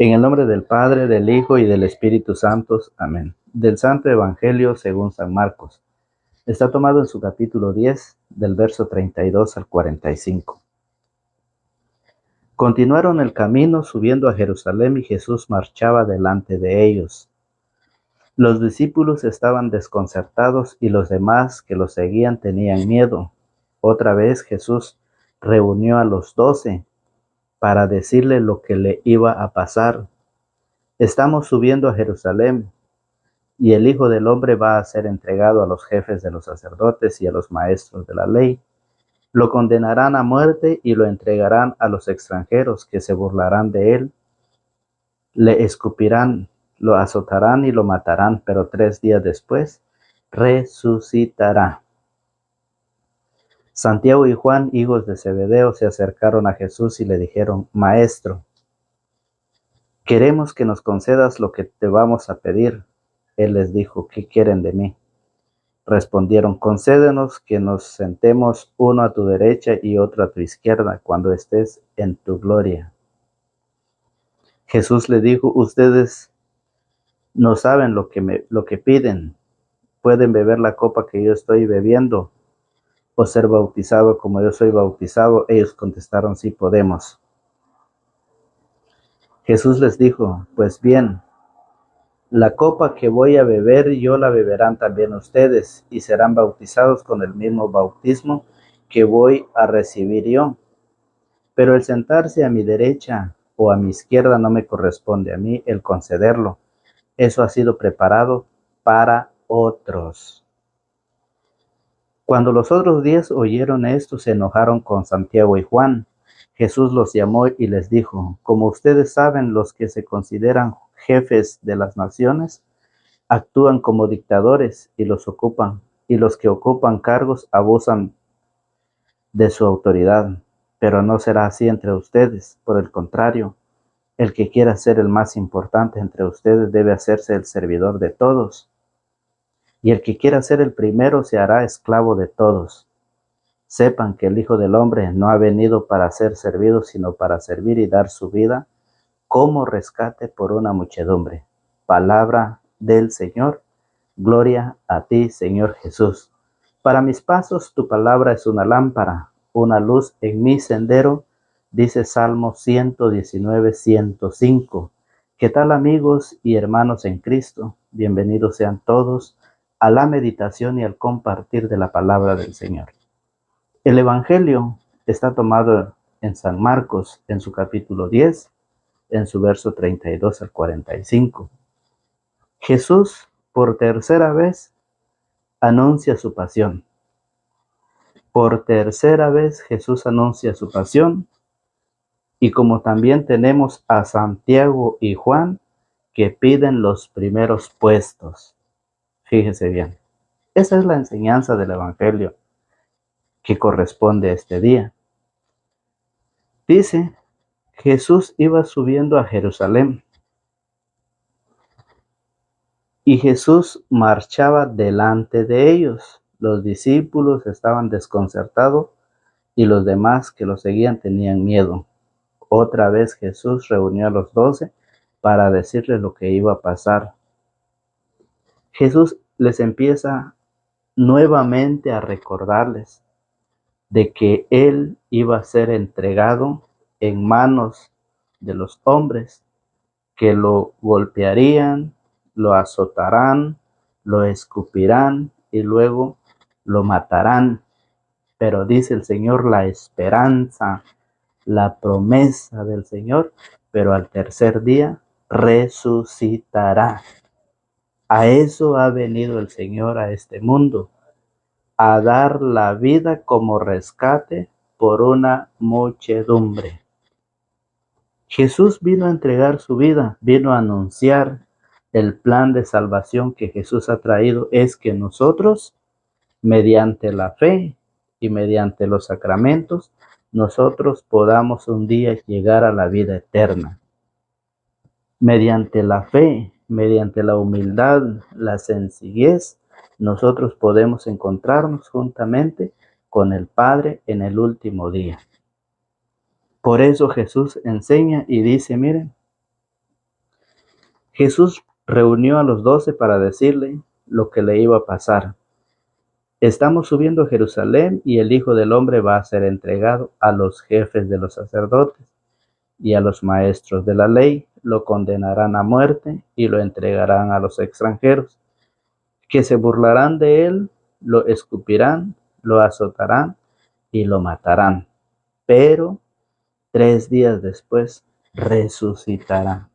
En el nombre del Padre, del Hijo y del Espíritu Santo. Amén. Del Santo Evangelio según San Marcos. Está tomado en su capítulo 10, del verso 32 al 45. Continuaron el camino subiendo a Jerusalén y Jesús marchaba delante de ellos. Los discípulos estaban desconcertados y los demás que los seguían tenían miedo. Otra vez Jesús reunió a los 12 para decirle lo que le iba a pasar. Estamos subiendo a Jerusalén y el Hijo del Hombre va a ser entregado a los jefes de los sacerdotes y a los maestros de la ley. Lo condenarán a muerte y lo entregarán a los extranjeros, que se burlarán de él. Le escupirán, lo azotarán y lo matarán, pero 3 días después resucitará. Santiago y Juan, hijos de Zebedeo, se acercaron a Jesús y le dijeron: Maestro, queremos que nos concedas lo que te vamos a pedir. Él les dijo: ¿qué quieren de mí? Respondieron: concédenos que nos sentemos uno a tu derecha y otro a tu izquierda cuando estés en tu gloria. Jesús le dijo: ustedes no saben lo que piden. ¿Pueden beber la copa que yo estoy bebiendo o ser bautizado como yo soy bautizado? Ellos contestaron: sí podemos. Jesús les dijo: pues bien, la copa que voy a beber yo la beberán también ustedes, y serán bautizados con el mismo bautismo que voy a recibir yo. Pero el sentarse a mi derecha o a mi izquierda no me corresponde a mí el concederlo. Eso ha sido preparado para otros. Cuando los otros 10 oyeron esto, se enojaron con Santiago y Juan. Jesús los llamó y les dijo: como ustedes saben, los que se consideran jefes de las naciones actúan como dictadores y los que ocupan cargos abusan de su autoridad. Pero no será así entre ustedes. Por el contrario, el que quiera ser el más importante entre ustedes debe hacerse el servidor de todos. Y el que quiera ser el primero se hará esclavo de todos. Sepan que el Hijo del Hombre no ha venido para ser servido, sino para servir y dar su vida como rescate por una muchedumbre. Palabra del Señor. Gloria a ti, Señor Jesús. Para mis pasos, tu palabra es una lámpara, una luz en mi sendero, dice Salmo 119, 105. ¿Qué tal, amigos y hermanos en Cristo? Bienvenidos sean todos a la meditación y al compartir de la palabra del Señor. El Evangelio está tomado en San Marcos, en su capítulo 10, en su verso 32 al 45. Jesús, por tercera vez, anuncia su pasión. Por tercera vez Jesús anuncia su pasión, y como también tenemos a Santiago y Juan que piden los primeros puestos. Fíjese bien, esa es la enseñanza del Evangelio que corresponde a este día. Dice: Jesús iba subiendo a Jerusalén y Jesús marchaba delante de ellos. Los discípulos estaban desconcertados y los demás que lo seguían tenían miedo. Otra vez Jesús reunió a los 12 para decirles lo que iba a pasar. Jesús les empieza nuevamente a recordarles de que Él iba a ser entregado en manos de los hombres, que lo golpearían, lo azotarán, lo escupirán y luego lo matarán. Pero dice el Señor, la esperanza, la promesa del Señor, pero al tercer día resucitará. A eso ha venido el Señor a este mundo, a dar la vida como rescate por una muchedumbre. Jesús vino a entregar su vida, vino a anunciar el plan de salvación que Jesús ha traído, es que nosotros, mediante la fe y mediante los sacramentos, nosotros podamos un día llegar a la vida eterna. Mediante la fe, mediante la humildad, la sencillez, nosotros podemos encontrarnos juntamente con el Padre en el último día. Por eso Jesús enseña y dice: miren, Jesús reunió a los 12 para decirle lo que le iba a pasar. Estamos subiendo a Jerusalén y el Hijo del Hombre va a ser entregado a los jefes de los sacerdotes y a los maestros de la ley. Lo condenarán a muerte y lo entregarán a los extranjeros, que se burlarán de él, lo escupirán, lo azotarán y lo matarán. Pero 3 días después resucitará.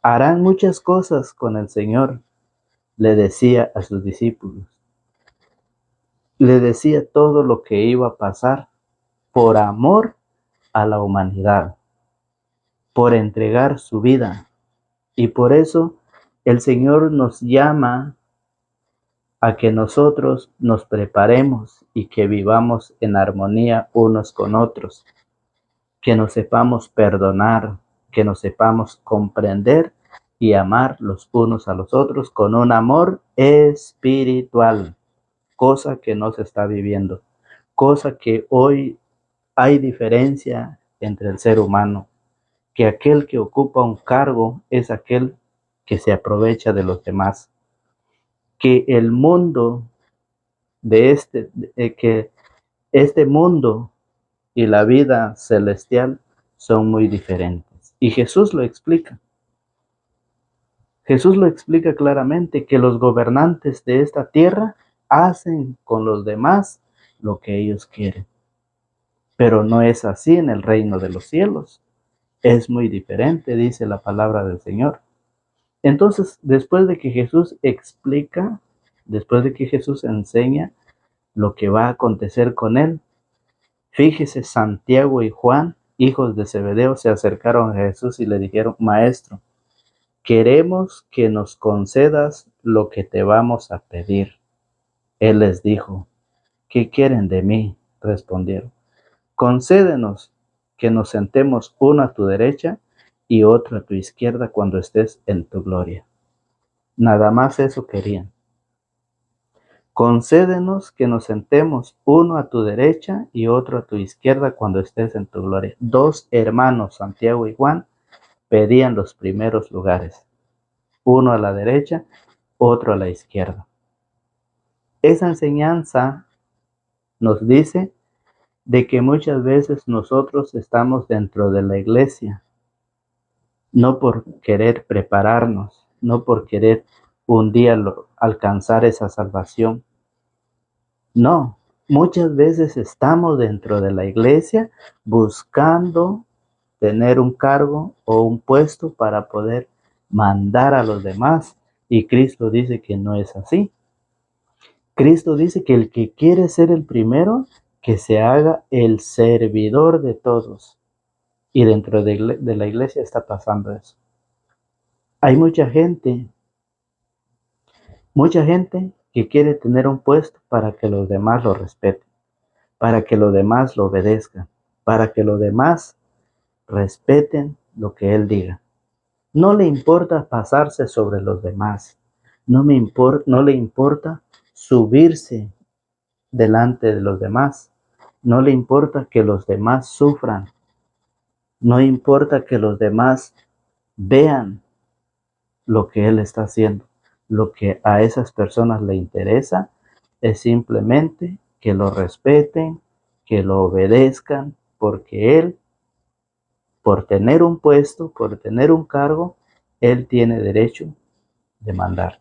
Harán muchas cosas con el Señor, le decía a sus discípulos. Le decía todo lo que iba a pasar por amor a la humanidad, por entregar su vida. Y por eso el Señor nos llama a que nosotros nos preparemos y que vivamos en armonía unos con otros, que nos sepamos perdonar, que nos sepamos comprender y amar los unos a los otros con un amor espiritual, cosa que no se está viviendo, cosa que hoy hay diferencia entre el ser humano, que aquel que ocupa un cargo es aquel que se aprovecha de los demás, que el mundo que este mundo y la vida celestial son muy diferentes. Y Jesús lo explica. Jesús lo explica claramente, que los gobernantes de esta tierra hacen con los demás lo que ellos quieren. Pero no es así en el reino de los cielos. Es muy diferente, dice la palabra del Señor. Entonces, después de que Jesús explica, después de que Jesús enseña lo que va a acontecer con él, fíjese, Santiago y Juan, hijos de Zebedeo, se acercaron a Jesús y le dijeron: Maestro, queremos que nos concedas lo que te vamos a pedir. Él les dijo: ¿qué quieren de mí? Respondieron: concédenos que nos sentemos uno a tu derecha y otro a tu izquierda cuando estés en tu gloria. Nada más eso querían. Concédenos que nos sentemos uno a tu derecha y otro a tu izquierda cuando estés en tu gloria. 2 hermanos, Santiago y Juan, pedían los primeros lugares. Uno a la derecha, otro a la izquierda. Esa enseñanza nos dice de que muchas veces nosotros estamos dentro de la iglesia, no por querer prepararnos, no por querer un día alcanzar esa salvación. No, muchas veces estamos dentro de la iglesia buscando tener un cargo o un puesto para poder mandar a los demás. Y Cristo dice que no es así. Cristo dice que el que quiere ser el primero, que se haga el servidor de todos. Y dentro de la iglesia está pasando eso. Hay mucha gente que quiere tener un puesto para que los demás lo respeten, para que los demás lo obedezcan, para que los demás respeten lo que él diga. No le importa pasarse sobre los demás, no le importa subirse delante de los demás, no le importa que los demás sufran, no importa que los demás vean lo que él está haciendo. Lo que a esas personas le interesa es simplemente que lo respeten, que lo obedezcan, porque él, por tener un puesto, por tener un cargo, él tiene derecho de mandar.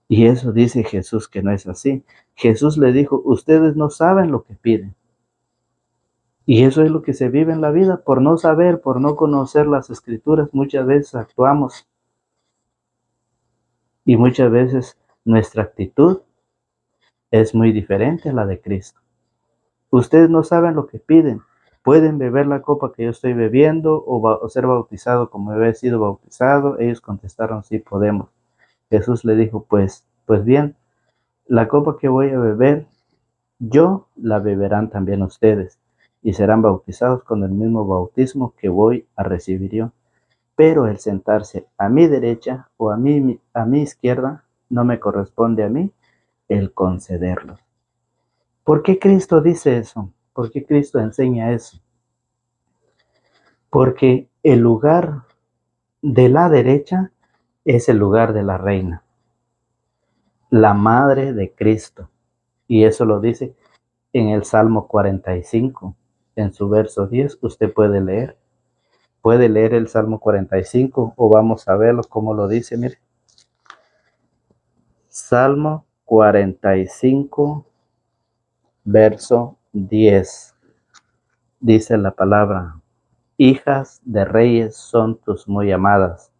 Y eso dice Jesús que no es así. Jesús le dijo: ustedes no saben lo que piden. Y eso es lo que se vive en la vida, por no saber, por no conocer las Escrituras. Muchas veces actuamos y muchas veces nuestra actitud es muy diferente a la de Cristo. Ustedes no saben lo que piden. ¿Pueden beber la copa que yo estoy bebiendo o ser bautizado como he sido bautizado? Ellos contestaron: sí, podemos. Jesús le dijo: pues bien, la copa que voy a beber yo, la beberán también ustedes, y serán bautizados con el mismo bautismo que voy a recibir yo. Pero el sentarse a mi derecha o a mi izquierda no me corresponde a mí el concederlo. ¿Por qué Cristo dice eso? ¿Por qué Cristo enseña eso? Porque el lugar de la derecha es el lugar de la reina, la madre de Cristo. Y eso lo dice en el Salmo 45, en su verso 10. Usted puede leer. Puede leer el Salmo 45 o vamos a verlo como lo dice. Mire. Salmo 45, verso 10. Dice la palabra: hijas de reyes son tus muy amadas.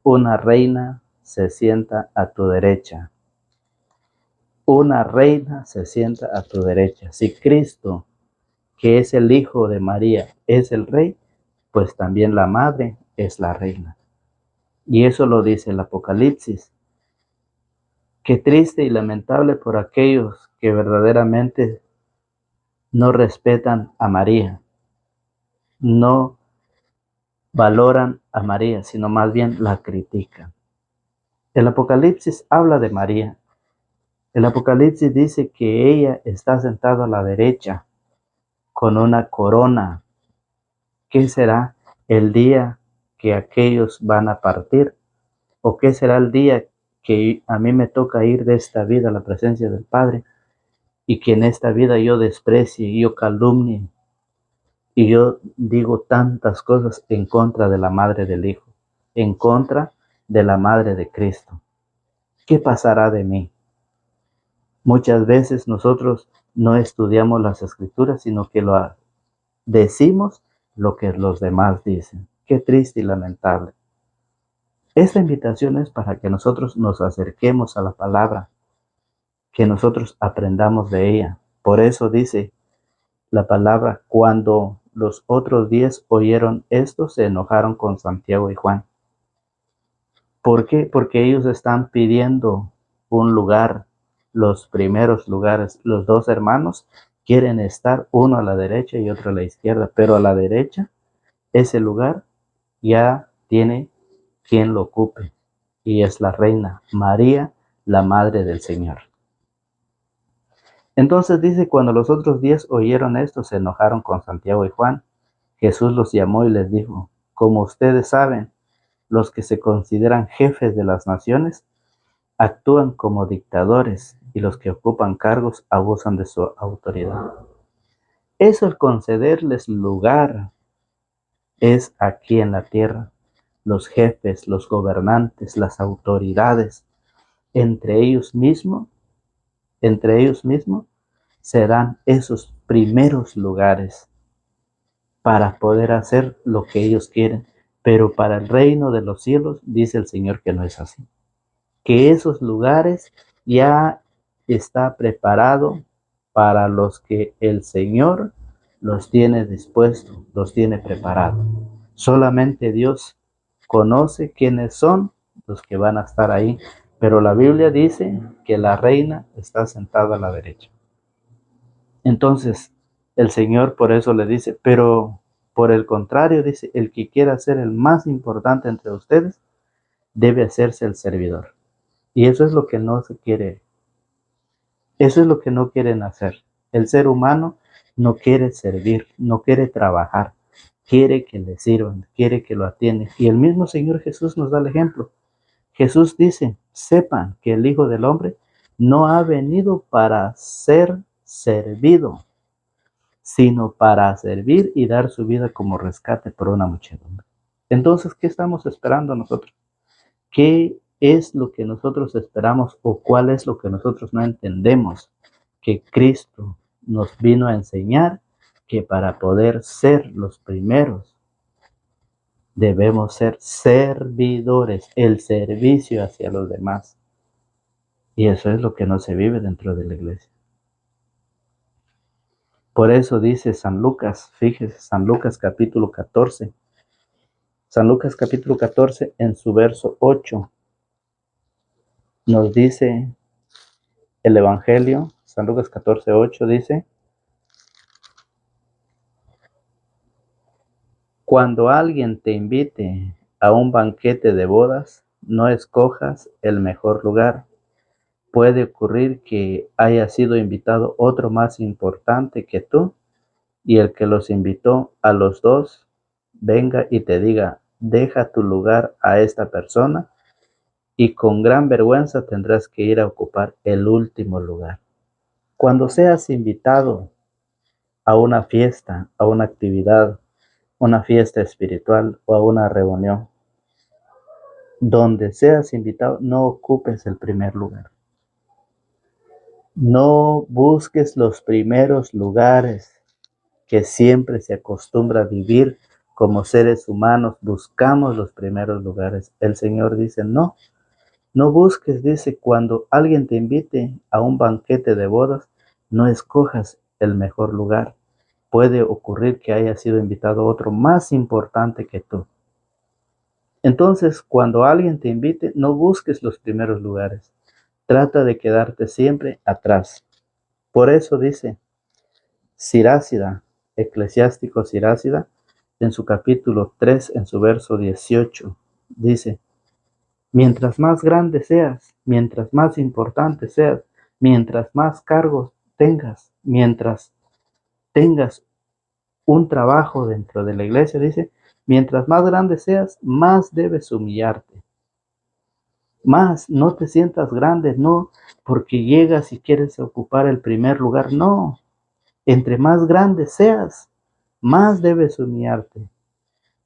Una reina se sienta a tu derecha. Una reina se sienta a tu derecha. Si Cristo, que es el Hijo de María, es el Rey, pues también la Madre es la Reina. Y eso lo dice el Apocalipsis. Qué triste y lamentable por aquellos que verdaderamente no respetan a María, no valoran a María, sino más bien la critican. El Apocalipsis habla de María. El Apocalipsis dice que ella está sentada a la derecha con una corona. ¿Qué será el día que aquellos van a partir? ¿O qué será el día que a mí me toca ir de esta vida a la presencia del Padre y que en esta vida yo desprecie y yo calumnie y yo digo tantas cosas en contra de la madre del Hijo, en contra de la madre de Cristo? ¿Qué pasará de mí? Muchas veces nosotros no estudiamos las Escrituras, sino que decimos lo que los demás dicen. Qué triste y lamentable. Esta invitación es para que nosotros nos acerquemos a la palabra, que nosotros aprendamos de ella. Por eso dice la palabra: cuando los otros 10 oyeron esto, se enojaron con Santiago y Juan. ¿Por qué? Porque ellos están pidiendo un lugar, los primeros lugares. Los dos hermanos quieren estar uno a la derecha y otro a la izquierda, pero a la derecha ese lugar ya tiene quien lo ocupe, y es la reina María, la madre del Señor. Entonces dice: cuando los otros 10 oyeron esto, se enojaron con Santiago y Juan. Jesús los llamó y les dijo: como ustedes saben, los que se consideran jefes de las naciones actúan como dictadores, y los que ocupan cargos abusan de su autoridad. Eso, el concederles lugar, es aquí en la tierra. Los jefes, los gobernantes, las autoridades, entre ellos mismos se dan esos primeros lugares para poder hacer lo que ellos quieren. Pero para el reino de los cielos, dice el Señor, que no es así. Que esos lugares ya está preparado para los que el Señor los tiene dispuestos, los tiene preparados. Solamente Dios conoce quiénes son los que van a estar ahí, pero la Biblia dice que la reina está sentada a la derecha. Entonces, el Señor por eso le dice: pero por el contrario, dice, el que quiera ser el más importante entre ustedes, debe hacerse el servidor. Y eso es lo que no se quiere. Eso es lo que no quieren hacer. El ser humano no quiere servir, no quiere trabajar, quiere que le sirvan, quiere que lo atiendan. Y el mismo Señor Jesús nos da el ejemplo. Jesús dice: sepan que el Hijo del Hombre no ha venido para ser servido, sino para servir y dar su vida como rescate por una muchedumbre. Entonces, ¿qué estamos esperando nosotros? ¿Qué es lo que nosotros esperamos o cuál es lo que nosotros no entendemos? Que Cristo nos vino a enseñar que para poder ser los primeros debemos ser servidores, el servicio hacia los demás. Y eso es lo que no se vive dentro de la iglesia. Por eso dice San Lucas, fíjese, San Lucas capítulo 14. San Lucas capítulo 14 en su verso 8 nos dice el Evangelio. San Lucas 14:8 dice: cuando alguien te invite a un banquete de bodas, no escojas el mejor lugar. Puede ocurrir que haya sido invitado otro más importante que tú, y el que los invitó a los dos venga y te diga: deja tu lugar a esta persona y con gran vergüenza tendrás que ir a ocupar el último lugar. Cuando seas invitado a una fiesta, a una actividad, una fiesta espiritual o a una reunión, donde seas invitado, no ocupes el primer lugar. No busques los primeros lugares que siempre se acostumbra a vivir como seres humanos. Buscamos los primeros lugares. El Señor dice, no, no busques, dice, cuando alguien te invite a un banquete de bodas, no escojas el mejor lugar. Puede ocurrir que haya sido invitado otro más importante que tú. Entonces, cuando alguien te invite, no busques los primeros lugares. Trata de quedarte siempre atrás. Por eso dice Sirácida, Eclesiástico Sirácida, en su capítulo 3, en su verso 18, dice, mientras más grande seas, mientras más importante seas, mientras más cargos tengas, mientras tengas un trabajo dentro de la iglesia, dice, mientras más grande seas, más debes humillarte. Más, no te sientas grande, no, porque llegas y quieres ocupar el primer lugar, no. Entre más grande seas, más debes humillarte.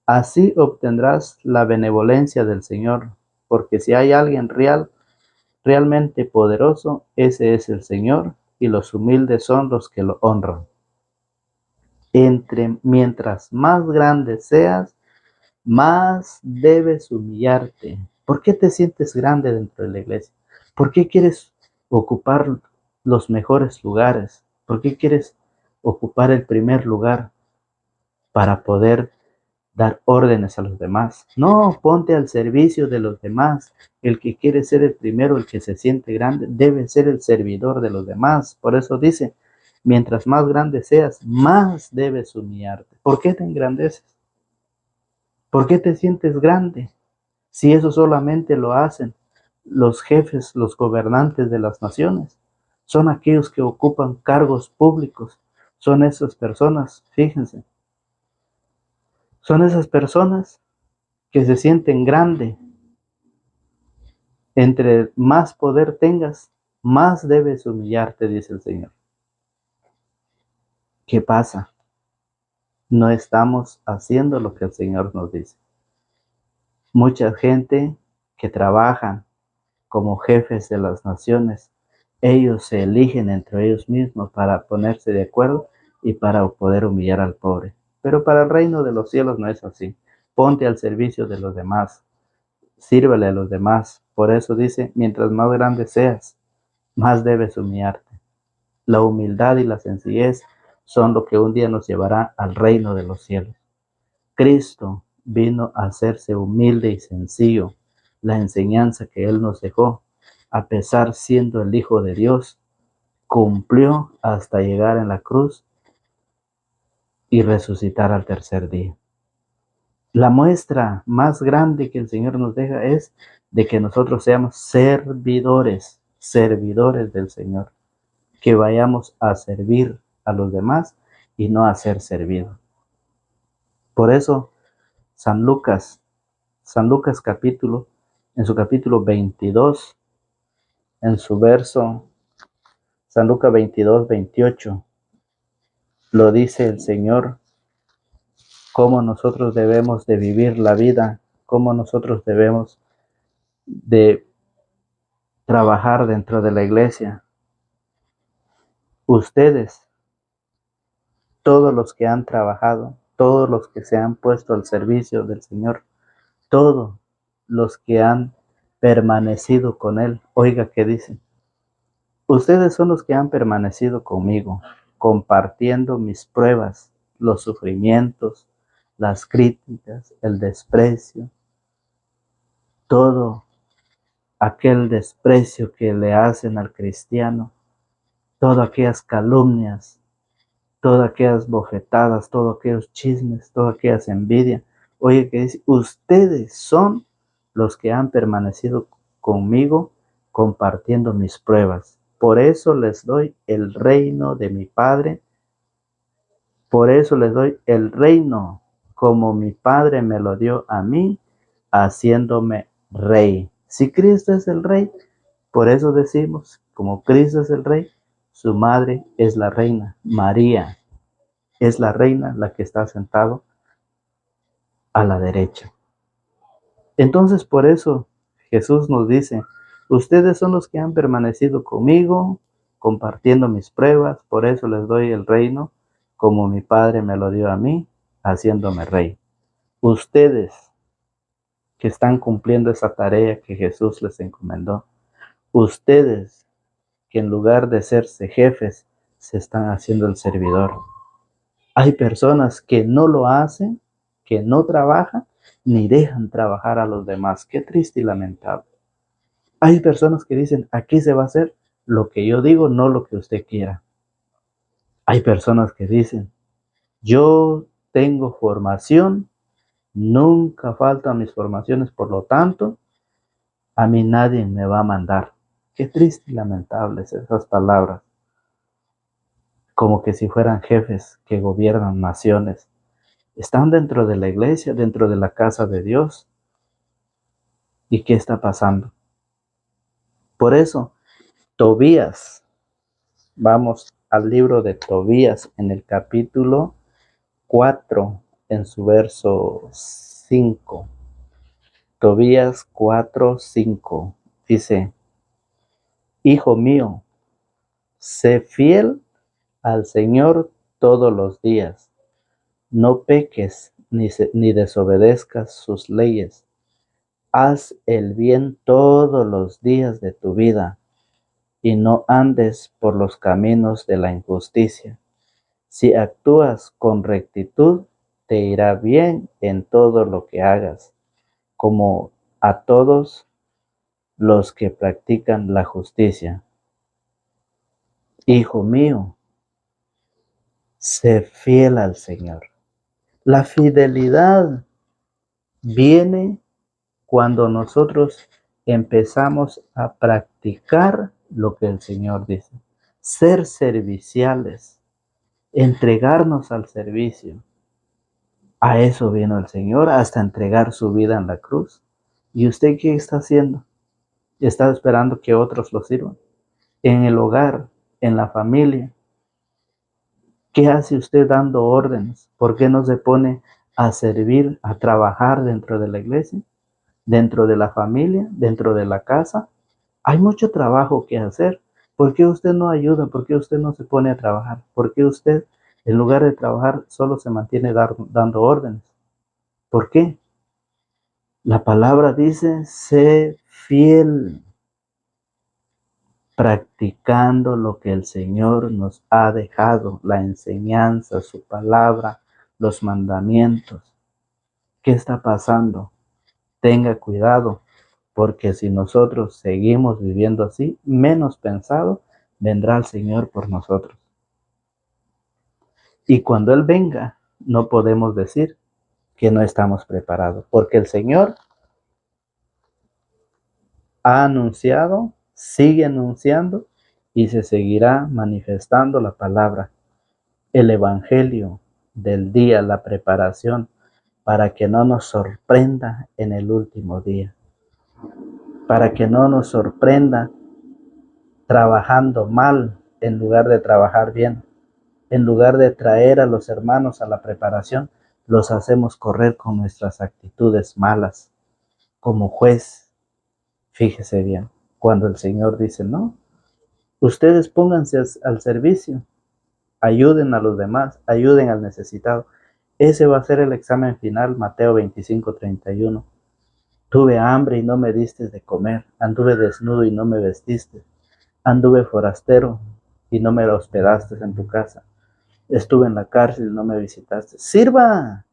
Así obtendrás la benevolencia del Señor, porque si hay alguien realmente poderoso, ese es el Señor, y los humildes son los que lo honran. Mientras más grande seas, más debes humillarte. ¿Por qué te sientes grande dentro de la iglesia? ¿Por qué quieres ocupar los mejores lugares? ¿Por qué quieres ocupar el primer lugar para poder dar órdenes a los demás? No, ponte al servicio de los demás. El que quiere ser el primero, el que se siente grande, debe ser el servidor de los demás. Por eso dice, mientras más grande seas, más debes humillarte. ¿Por qué te engrandeces? ¿Por qué te sientes grande? Si eso solamente lo hacen los jefes, los gobernantes de las naciones, son aquellos que ocupan cargos públicos, son esas personas, fíjense, son esas personas que se sienten grande. Entre más poder tengas, más debes humillarte, dice el Señor. ¿Qué pasa? No estamos haciendo lo que el Señor nos dice. Mucha gente que trabajan como jefes de las naciones, ellos se eligen entre ellos mismos para ponerse de acuerdo y para poder humillar al pobre. Pero para el reino de los cielos no es así. Ponte al servicio de los demás, sírvele a los demás. Por eso dice, mientras más grande seas, más debes humillarte. La humildad y la sencillez son lo que un día nos llevará al reino de los cielos. Cristo vino a hacerse humilde y sencillo. La enseñanza que Él nos dejó, a pesar siendo el Hijo de Dios, cumplió hasta llegar en la cruz y resucitar al tercer día. La muestra más grande que el Señor nos deja es de que nosotros seamos servidores del Señor, que vayamos a servir a los demás y no a ser servidos. Por eso, San Lucas en su capítulo 22, en su verso, San Lucas 22, 28, lo dice el Señor, cómo nosotros debemos de vivir la vida, cómo nosotros debemos de trabajar dentro de la iglesia. Ustedes, todos los que han trabajado, todos los que se han puesto al servicio del Señor, todos los que han permanecido con Él, oiga qué dice. Ustedes son los que han permanecido conmigo, compartiendo mis pruebas, los sufrimientos, las críticas, el desprecio, todo aquel desprecio que le hacen al cristiano, todas aquellas calumnias, todas aquellas bofetadas, todos aquellos chismes, todas aquellas envidias. Oye, que dice, ustedes son los que han permanecido conmigo compartiendo mis pruebas. Por eso les doy el reino de mi Padre. Por eso les doy el reino como mi Padre me lo dio a mí, haciéndome rey. Si Cristo es el rey, por eso decimos, como Cristo es el rey, su madre es la reina. María es la reina, la que está sentado a la derecha. Entonces, por eso Jesús nos dice, ustedes son los que han permanecido conmigo, compartiendo mis pruebas, por eso les doy el reino, como mi Padre me lo dio a mí, haciéndome rey. Ustedes que están cumpliendo esa tarea que Jesús les encomendó, ustedes que en lugar de serse jefes, se están haciendo el servidor. Hay personas que no lo hacen, que no trabajan, ni dejan trabajar a los demás. Qué triste y lamentable. Hay personas que dicen, aquí se va a hacer lo que yo digo, no lo que usted quiera. Hay personas que dicen, yo tengo formación, nunca faltan mis formaciones, por lo tanto, a mí nadie me va a mandar. Qué triste y lamentables esas palabras. Como que si fueran jefes que gobiernan naciones. Están dentro de la iglesia, dentro de la casa de Dios. ¿Y qué está pasando? Por eso, Tobías, vamos al libro de Tobías en el capítulo 4, en su verso 5. Tobías 4:5 dice, Hijo mío, sé fiel al Señor todos los días. No peques ni desobedezcas sus leyes. Haz el bien todos los días de tu vida y no andes por los caminos de la injusticia. Si actúas con rectitud, te irá bien en todo lo que hagas, como a todos los que practican la justicia. Hijo mío, sé fiel al Señor. La fidelidad viene cuando nosotros empezamos a practicar lo que el Señor dice. Ser serviciales, entregarnos al servicio. A eso vino el Señor, hasta entregar su vida en la cruz. ¿Y usted qué está haciendo? ¿Está esperando que otros lo sirvan? En el hogar, en la familia. ¿Qué hace usted dando órdenes? ¿Por qué no se pone a servir, a trabajar dentro de la iglesia, dentro de la familia, dentro de la casa? Hay mucho trabajo que hacer. ¿Por qué usted no ayuda? ¿Por qué usted no se pone a trabajar? ¿Por qué usted, en lugar de trabajar, solo se mantiene dando órdenes? ¿Por qué? La palabra dice, sé fiel, practicando lo que el Señor nos ha dejado, la enseñanza, su palabra, los mandamientos. ¿Qué está pasando? Tenga cuidado, porque si nosotros seguimos viviendo así, menos pensado, vendrá el Señor por nosotros. Y cuando Él venga, no podemos decir que no estamos preparados, porque el Señor ha anunciado, sigue anunciando y se seguirá manifestando la palabra, el evangelio del día, la preparación, para que no nos sorprenda en el último día, para que no nos sorprenda trabajando mal en lugar de trabajar bien, en lugar de traer a los hermanos a la preparación, los hacemos correr con nuestras actitudes malas, como juez. Fíjese bien, cuando el Señor dice, no, ustedes pónganse al servicio, ayuden a los demás, ayuden al necesitado. Ese va a ser el examen final, Mateo 25:31. Tuve hambre y no me diste de comer, anduve desnudo y no me vestiste, anduve forastero y no me hospedaste en tu casa, estuve en la cárcel y no me visitaste. Sirva,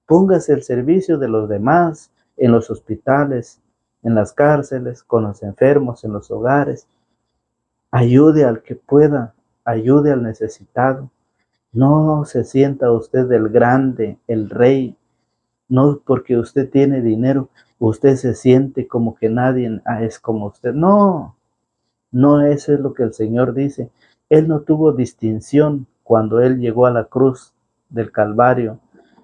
póngase al servicio de los demás, en los hospitales, en las cárceles, con los enfermos, en los hogares. Ayude al que pueda, ayude al necesitado. No se sienta usted el grande, el rey. No porque usted tiene dinero, usted se siente como que nadie es como usted. No, no eso es lo que el Señor dice. Él no tuvo distinción cuando Él llegó a la cruz del Calvario.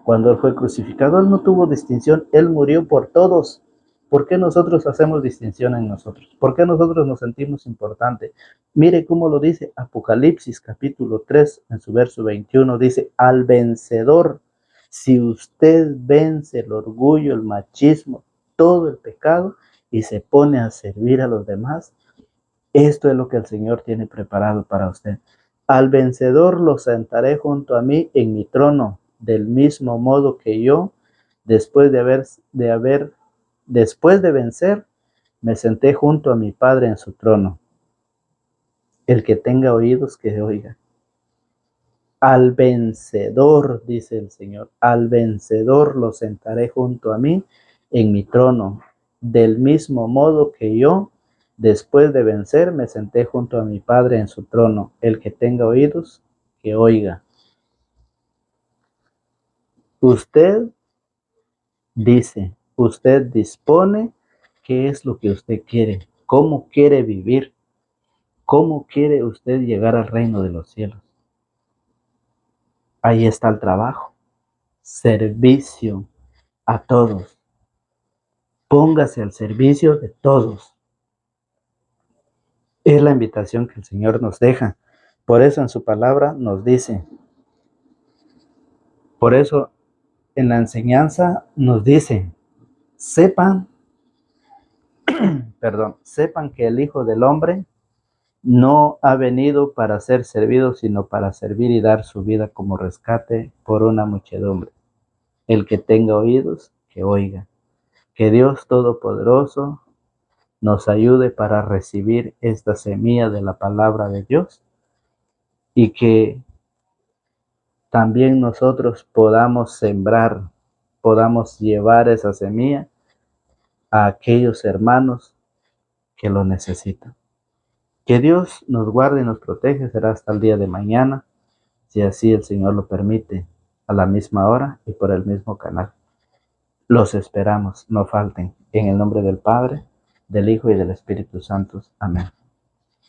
Cuando Él fue crucificado, Él no tuvo distinción, Él murió por todos. ¿Por qué nosotros hacemos distinción en nosotros? ¿Por qué nosotros nos sentimos importantes? Mire cómo lo dice Apocalipsis capítulo 3, en su verso 21, dice, al vencedor, si usted vence el orgullo, el machismo, todo el pecado y se pone a servir a los demás, esto es lo que el Señor tiene preparado para usted. Al vencedor lo sentaré junto a mí en mi trono, del mismo modo que yo, después de vencer, me senté junto a mi Padre en su trono. El que tenga oídos, que oiga. Al vencedor, dice el Señor, al vencedor lo sentaré junto a mí en mi trono, del mismo modo que yo, después de vencer, me senté junto a mi Padre en su trono. El que tenga oídos, que oiga. Usted dice, usted dispone qué es lo que usted quiere, cómo quiere vivir, cómo quiere usted llegar al reino de los cielos. Ahí está el trabajo, servicio a todos. Póngase al servicio de todos. Es la invitación que el Señor nos deja. Por eso en su palabra nos dice, por eso en la enseñanza nos dice, sepan que el Hijo del Hombre no ha venido para ser servido, sino para servir y dar su vida como rescate por una muchedumbre. El que tenga oídos, que oiga. Que Dios Todopoderoso nos ayude para recibir esta semilla de la palabra de Dios y que también nosotros podamos sembrar, podamos llevar esa semilla a aquellos hermanos que lo necesitan. Que Dios nos guarde y nos protege, será hasta el día de mañana, si así el Señor lo permite, a la misma hora y por el mismo canal. Los esperamos, no falten, en el nombre del Padre, del Hijo y del Espíritu Santo. Amén.